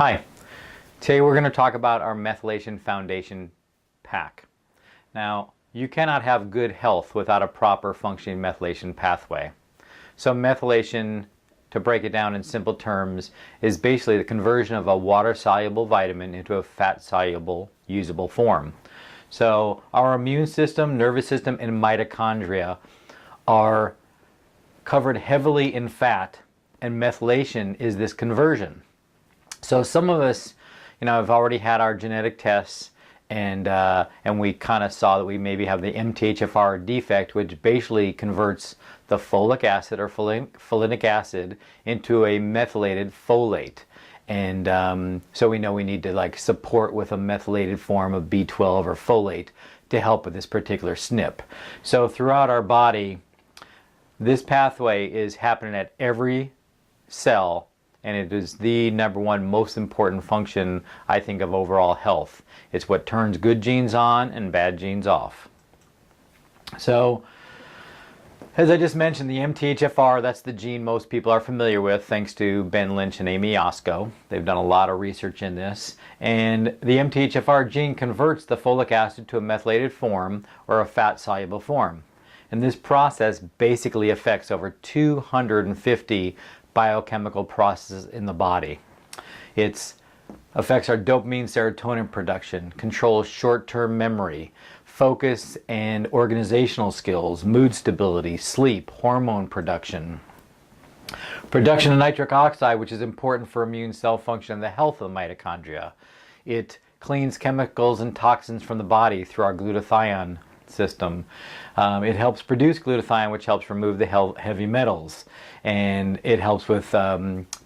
Hi, today we're going to talk about our methylation foundation pack. Now, you cannot have good health without a proper functioning methylation pathway. So methylation, to break it down in simple terms, is basically the conversion of a water-soluble vitamin into a fat-soluble, usable form. So our immune system, nervous system, and mitochondria are covered heavily in fat, and methylation is this conversion. So some of us, have already had our genetic tests, and we kind of saw that we maybe have the MTHFR defect, which basically converts the folic acid or folinic acid into a methylated folate. And so we know we need to support with a methylated form of B12 or folate to help with this particular SNP. So throughout our body, this pathway is happening at every cell, and it is the number one most important function, I think, of overall health. It's what turns good genes on and bad genes off. So, as I just mentioned, the MTHFR, that's the gene most people are familiar with, thanks to Ben Lynch and Amy Osko. They've done a lot of research in this. And the MTHFR gene converts the folic acid to a methylated form or a fat-soluble form. And this process basically affects over 250 biochemical processes in the body. It affects our dopamine serotonin production, controls short-term memory, focus and organizational skills, mood stability, sleep, hormone production. Production of nitric oxide, which is important for immune cell function and the health of the mitochondria. It cleans chemicals and toxins from the body through our glutathione system. It helps produce glutathione, which helps remove the heavy metals, and it helps with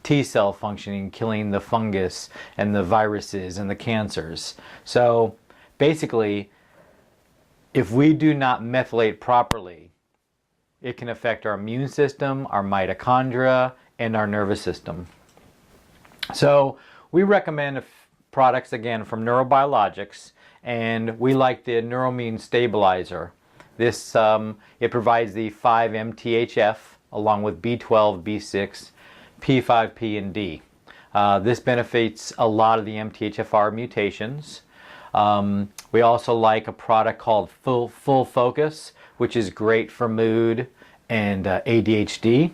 T cell functioning, killing the fungus and the viruses and the cancers. So basically, if we do not methylate properly, it can affect our immune system, our mitochondria, and our nervous system. So we recommend products, again, from Neurobiologics, and we like the Neuroamine Stabilizer. This it provides the 5-MTHF along with B12, B6, P5P, and D. This benefits a lot of the MTHFR mutations. We also like a product called Full Focus, which is great for mood and ADHD.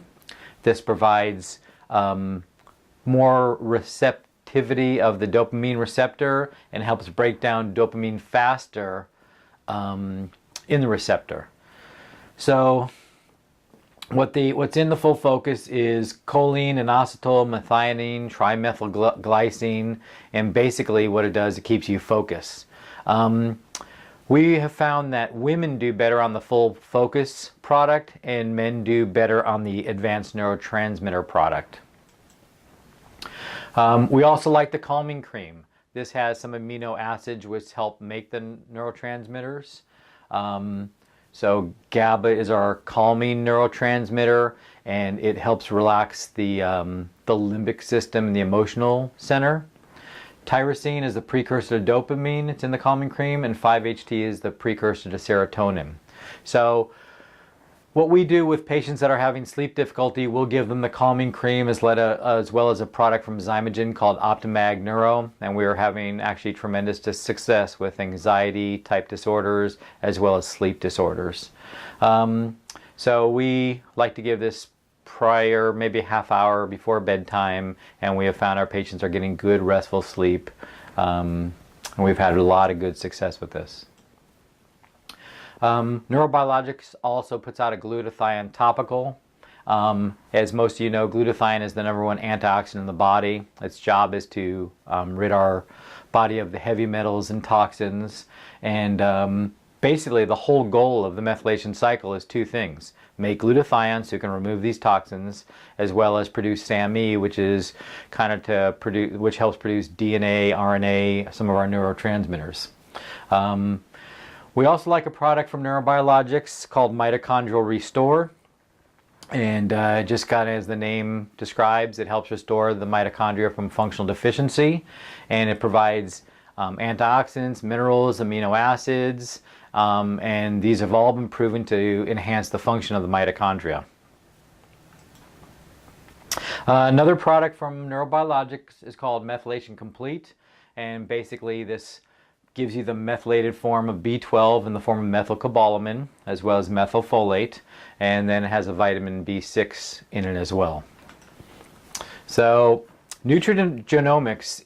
This provides more receptivity of the dopamine receptor and helps break down dopamine faster in the receptor. So what's in the Full Focus is choline, inositol, methionine, trimethylglycine, and basically what it does, it keeps you focused. We have found that women do better on the Full Focus product and men do better on the advanced neurotransmitter product. We also like the calming cream. This has some amino acids which help make the neurotransmitters. So GABA is our calming neurotransmitter, and it helps relax the limbic system and the emotional center. Tyrosine is the precursor to dopamine. It's in the calming cream, and 5-HT is the precursor to serotonin. So what we do with patients that are having sleep difficulty, we'll give them the calming cream as well as a product from Zymogen called Optimag Neuro, and we are having actually tremendous success with anxiety type disorders as well as sleep disorders. So we like to give this prior, maybe a half hour before bedtime, and we have found our patients are getting good restful sleep, and we've had a lot of good success with this. Neurobiologics also puts out a glutathione topical. As most of you know, glutathione is the number one antioxidant in the body. Its job is to rid our body of the heavy metals and toxins. And basically the whole goal of the methylation cycle is two things. Make glutathione so you can remove these toxins, as well as produce SAMe, which is which helps produce DNA, RNA, some of our neurotransmitters. We also like a product from Neurobiologics called Mitochondrial Restore, and just kind of as the name describes, it helps restore the mitochondria from functional deficiency, and it provides antioxidants, minerals, amino acids, and these have all been proven to enhance the function of the mitochondria. Another product from Neurobiologics is called Methylation Complete, and basically this gives you the methylated form of B12 in the form of methylcobalamin, as well as methylfolate, and then it has a vitamin B6 in it as well. So nutrigenomics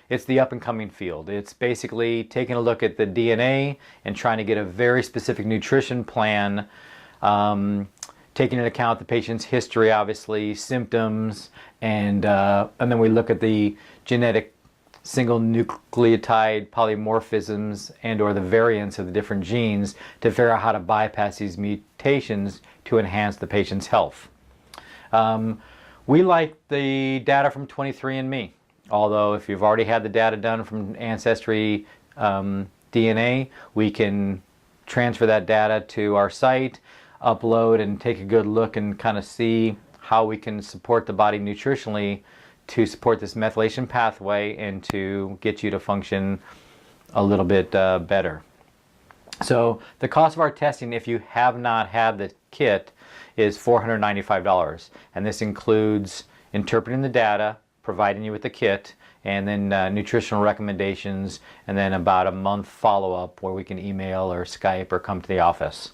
it's the up-and-coming field. It's basically taking a look at the DNA and trying to get a very specific nutrition plan, taking into account the patient's history, obviously, symptoms, and then we look at the genetic single nucleotide polymorphisms and or the variants of the different genes to figure out how to bypass these mutations to enhance the patient's health. We like the data from 23andMe. Although if you've already had the data done from Ancestry DNA, we can transfer that data to our site, upload, and take a good look and kind of see how we can support the body nutritionally to support this methylation pathway and to get you to function a little bit better. So the cost of our testing, if you have not had the kit, is $495, and this includes interpreting the data, providing you with the kit, and then nutritional recommendations, and then about a month follow-up where we can email or Skype or come to the office.